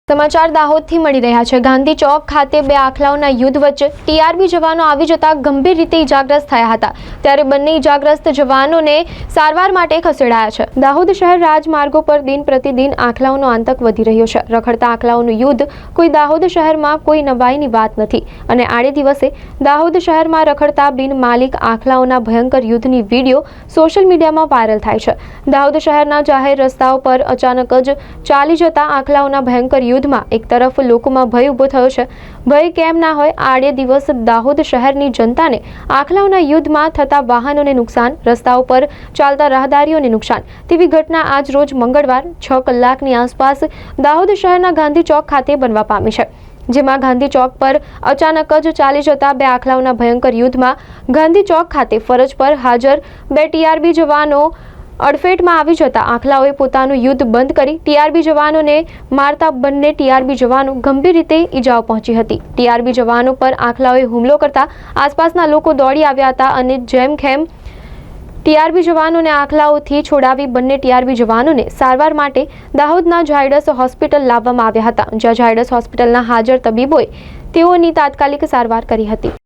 સમાચાર દાહોદથી મળી રહ્યા છે। ગાંધી ચોક ખાતે બે આખલાઓના યુદ્ધ વચ્ચે ટીઆરબી જવાનો આવી જતા ગંભીર રીતે ઇજાગ્રસ્ત થયા હતા, ત્યારે બંને ઇજાગ્રસ્ત જવાનોને સારવાર માટે ખસેડાયા છે। દાહોદ શહેર રાજમાર્ગો પર દિન પ્રતિદિન આખલાઓનો આતંક વધી રહ્યો છે। રખડતા આખલાઓનું યુદ્ધ કોઈ દાહોદ શહેરમાં કોઈ નવાઈની વાત નથી અને આડે દિવસે દાહોદ શહેરમાં રખડતા બિનમાલિક આખલાઓના ભયંકર યુદ્ધની વિડીયો સોશિયલ મીડિયામાં વાયરલ થાય છે। દાહોદ શહેરના જાહેર રસ્તાઓ પર અચાનક જ ચાલી જતા આખલાઓના ભયંકર યુદ્ધમાં એક તરફ લોકોમાં ભય ઊભો થયો છે। ભય કેમ ના હોય, આડે દિવસ દાહોદ શહેરની જનતાને આખલાઓના યુદ્ધમાં થતા વાહનોને નુકસાન, રસ્તાઓ પર ચાલતા રાહદારીઓને નુકસાન તેવી ઘટના આજ રોજ મંગળવાર 6 કલાકની આસપાસ દાહોદ શહેરના ગાંધી ચોક ખાતે બનવા પામી છે, જેમાં ગાંધી ચોક પર અચાનક જ ચાલી જતા બે આખલાઓના ભયંકર યુદ્ધમાં ગાંધી ચોક ખાતે ફરજ પર હાજર બે ટીઆરબી જવાનો અડફેટમાં આવી જતા આખલાઓએ પોતાનું યુદ્ધ બંધ કરી ટીઆરબી જવાનોને મારતા બંને ટીઆરબી જવાનો ગંભીર રીતે ઈજાઓ પહોંચી હતી। ટીઆરબી જવાનો પર આખલાઓએ હુમલો કરતા આસપાસના લોકો દોડી આવ્યા હતા અને જેમખેમ ટીઆરબી જવાનોને આખલાઓથી છોડાવી બંને ટીઆરબી જવાનોને સારવાર માટે દાહોદના ઝાયડસ હોસ્પિટલ લાવવામાં આવ્યા હતા, જ્યાં ઝાયડસ હોસ્પિટલના હાજર તબીબોએ તેઓની તાત્કાલિક સારવાર કરી હતી।